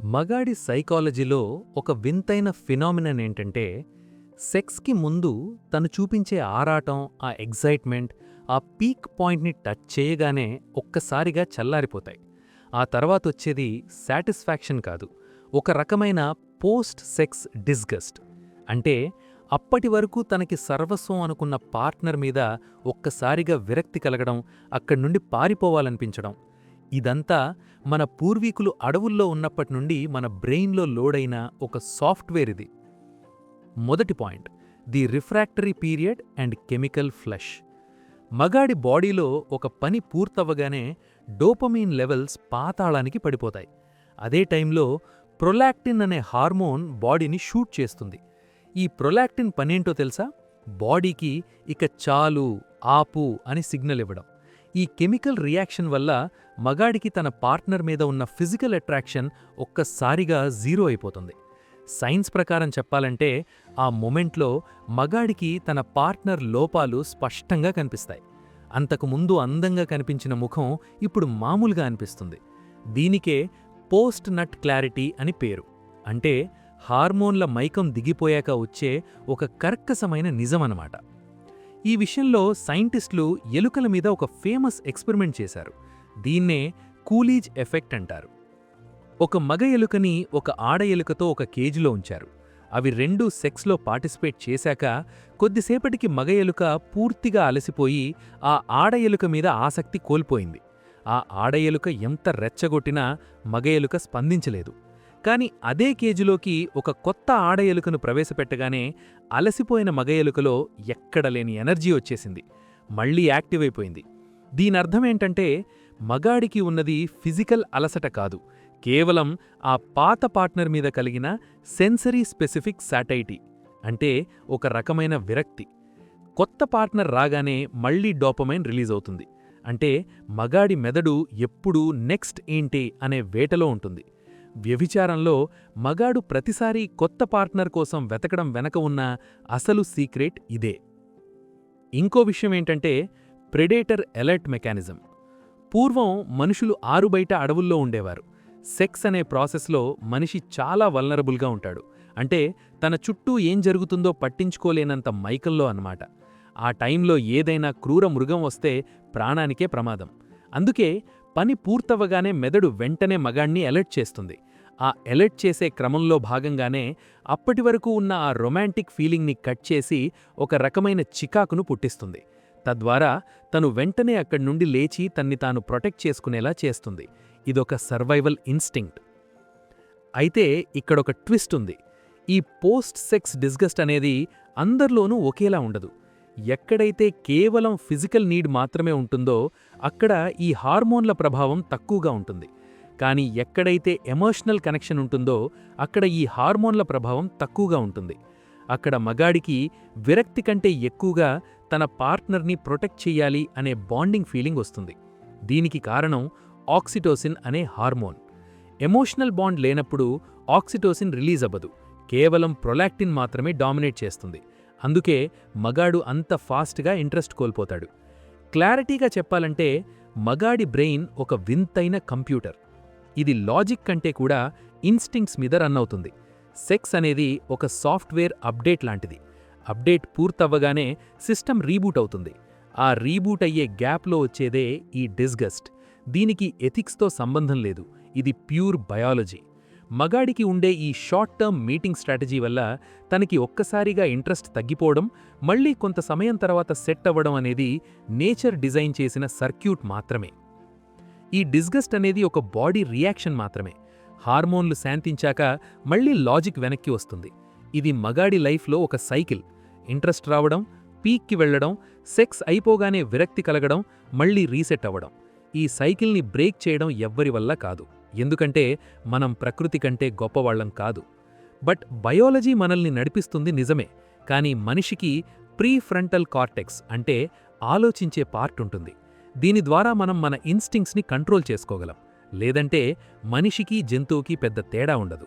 మగాడి సైకాలజీలో ఒక వింతైన ఫినామినన్ ఏంటంటే, సెక్స్‌కి ముందు తను చూపించే ఆరాటం, ఆ ఎగ్జైట్‌మెంట్, ఆ పీక్ పాయింట్‌ని టచ్ చేయగానే ఒక్కసారిగా చల్లారిపోతాయి. ఆ తర్వాతొచ్చేది సాటిస్ఫాక్షన్ కాదు, ఒక రకమైన పోస్ట్ సెక్స్ డిస్గస్ట్. అంటే అప్పటి వరకు తనకి సర్వస్వం అనుకున్న పార్ట్నర్ మీద ఒక్కసారిగా విరక్తి కలగడం, అక్కడ్నుండి పారిపోవాలనిపించడం. ఇదంతా మన పూర్వీకులు అడవుల్లో ఉన్నప్పటినుండి మన బ్రెయిన్లో లోడైన ఒక సాఫ్ట్వేర్ ఇది. మొదటి point, the refractory period and chemical flush. మగాడి బాడీలో ఒక పని పూర్తవ్వగానే డోపమీన్ లెవెల్స్ పాతాళానికి పడిపోతాయి. అదే టైంలో ప్రొలాక్టిన్ అనే హార్మోన్ బాడీని షూట్ చేస్తుంది. ఈ ప్రొలాక్టిన్ పనేంటో తెలుసా? బాడీకి ఇక చాలు, ఆపు అని సిగ్నల్ ఇవ్వడం. ఈ కెమికల్ రియాక్షన్ వల్ల మగాడికి తన పార్ట్నర్ మీద ఉన్న ఫిజికల్ అట్రాక్షన్ ఒక్కసారిగా జీరో అయిపోతుంది. సైన్స్ ప్రకారం చెప్పాలంటే ఆ మొమెంట్లో మగాడికి తన పార్ట్నర్ లోపాలు స్పష్టంగా కనిపిస్తాయి. అంతకుముందు అందంగా కనిపించిన ముఖం ఇప్పుడు మామూలుగా అనిపిస్తుంది. దీనికే పోస్ట్ నట్ క్లారిటీ అని పేరు. అంటే హార్మోన్ల మైకం దిగిపోయాక వచ్చే ఒక కర్కశమైన నిజమనమాట. ఈ విషయంలో సైంటిస్టులు ఎలుకల మీద ఒక ఫేమస్ ఎక్స్పెరిమెంట్ చేశారు. దీన్నే కూలీజ్ ఎఫెక్ట్ అంటారు. ఒక మగ ఎలుకని ఒక ఆడ ఎలుకతో ఒక కేజీలో ఉంచారు. అవి రెండూ సెక్స్లో పార్టిసిపేట్ చేశాక కొద్దిసేపటికి మగ ఎలుక పూర్తిగా అలసిపోయి ఆ ఆడ ఎలుక మీద ఆసక్తి కోల్పోయింది. ఆ ఆడ ఎలుక ఎంత రెచ్చగొట్టినా మగ ఎలుక స్పందించలేదు. కాని అదే కేజీలోకి ఒక కొత్త ఆడ ఎలుకను ప్రవేశపెట్టగానే అలసిపోయిన మగ ఎలుకలో ఎక్కడలేని ఎనర్జీ వచ్చేసింది. మళ్లీ యాక్టివ్ అయిపోయింది. దీనర్థమేంటంటే మగాడికి ఉన్నది ఫిజికల్ అలసట కాదు, కేవలం ఆ పాత పార్ట్నర్ మీద కలిగిన సెన్సరీ స్పెసిఫిక్ సాటైటీ, అంటే ఒక రకమైన విరక్తి. కొత్త పార్ట్నర్ రాగానే మళ్లీ డోపమైన్ రిలీజ్ అవుతుంది. అంటే మగాడి మెదడు ఎప్పుడూ నెక్స్ట్ ఏంటి అనే వేటలో ఉంటుంది. వ్యభిచారంలో మగాడు ప్రతిసారీ కొత్త పార్ట్నర్ కోసం వెతకడం వెనక ఉన్న అసలు సీక్రెట్ ఇదే. ఇంకో విషయమేంటంటే ప్రెడేటర్ అలర్ట్ మెకానిజం. పూర్వం మనుషులు ఆరుబయట అడవుల్లో ఉండేవారు. సెక్స్ అనే ప్రాసెస్లో మనిషి చాలా వల్నరబుల్గా ఉంటాడు. అంటే తన చుట్టూ ఏం జరుగుతుందో పట్టించుకోలేనంత మైకంలో అన్నమాట. ఆ టైంలో ఏదైనా క్రూర మృగం వస్తే ప్రాణానికే ప్రమాదం. అందుకే పని పూర్తవగానే మెదడు వెంటనే మగాణ్ణి అలర్ట్ చేస్తుంది. ఆ అలర్ట్ చేసే క్రమంలో భాగంగానే అప్పటివరకు ఉన్న ఆ రొమాంటిక్ ఫీలింగ్ని కట్ చేసి ఒక రకమైన చికాకును పుట్టిస్తుంది. తద్వారా తను వెంటనే అక్కడ్నుండి లేచి తన్ని తాను ప్రొటెక్ట్ చేసుకునేలా చేస్తుంది. ఇదొక సర్వైవల్ ఇన్స్టింక్ట్. అయితే ఇక్కడొక ట్విస్ట్ ఉంది. ఈ పోస్ట్ సెక్స్ డిస్గస్ట్ అనేది అందర్లోనూ ఒకేలా ఉండదు. ఎక్కడైతే కేవలం ఫిజికల్ నీడ్ మాత్రమే ఉంటుందో అక్కడ ఈ హార్మోన్ల ప్రభావం తక్కువగా ఉంటుంది. కానీ ఎక్కడైతే ఎమోషనల్ కనెక్షన్ ఉంటుందో అక్కడ ఈ హార్మోన్ల ప్రభావం తక్కువగా ఉంటుంది. అక్కడ మగాడికి విరక్తి కంటే ఎక్కువగా తన పార్ట్నర్ని ప్రొటెక్ట్ చెయ్యాలి అనే బాండింగ్ ఫీలింగ్ వస్తుంది. దీనికి కారణం ఆక్సిటోసిన్ అనే హార్మోన్. ఎమోషనల్ బాండ్ లేనప్పుడు ఆక్సిటోసిన్ రిలీజ్ అవ్వదు, కేవలం ప్రొలాక్టిన్ మాత్రమే డామినేట్ చేస్తుంది. అందుకే మగాడు అంత ఫాస్ట్గా ఇంట్రెస్ట్ కోల్పోతాడు. క్లారిటీగా చెప్పాలంటే మగాడి బ్రెయిన్ ఒక వింతైన కంప్యూటర్. ఇది లాజిక్ కంటే కూడా ఇన్స్టింక్ట్స్ మీద రన్ అవుతుంది. సెక్స్ అనేది ఒక సాఫ్ట్వేర్ అప్డేట్ లాంటిది. అప్డేట్ పూర్తవ్వగానే సిస్టమ్ రీబూట్ అవుతుంది. ఆ రీబూట్ అయ్యే గ్యాప్లో వచ్చేదే ఈ డిస్గస్ట్. దీనికి ఎథిక్స్తో సంబంధం లేదు, ఇది ప్యూర్ బయాలజీ. మగాడికి ఉండే ఈ షార్ట్ టర్మ్ మీటింగ్ స్ట్రాటజీ వల్ల తనకి ఒక్కసారిగా ఇంట్రెస్ట్ తగ్గిపోవడం, మళ్లీ కొంత సమయం తర్వాత సెట్ అవ్వడం అనేది నేచర్ డిజైన్ చేసిన సర్క్యూట్ మాత్రమే. ఈ డిస్గస్ట్ అనేది ఒక బాడీ రియాక్షన్ మాత్రమే. హార్మోన్లు శాంతించాక మళ్లీ లాజిక్ వెనక్కి వస్తుంది. ఇది మగాడి లైఫ్లో ఒక సైకిల్. ఇంట్రెస్ట్ రావడం, పీక్కి వెళ్లడం, సెక్స్ అయిపోగానే విరక్తి కలగడం, మళ్లీ రీసెట్ అవ్వడం. ఈ సైకిల్ని బ్రేక్ చేయడం ఎవ్వరి వల్ల కాదు. ఎందుకంటే మనం ప్రకృతి కంటే గొప్పవాళ్లం కాదు. బట్ బయాలజీ మనల్ని నడిపిస్తుంది నిజమే, కానీ మనిషికి ప్రీఫ్రంటల్ కార్టెక్స్ అంటే ఆలోచించే పార్ట్ ఉంటుంది. దీని ద్వారా మనం మన ఇన్స్టింక్ట్స్ని కంట్రోల్ చేసుకోగలం. లేదంటే మనిషికి జంతువుకి పెద్ద తేడా ఉండదు.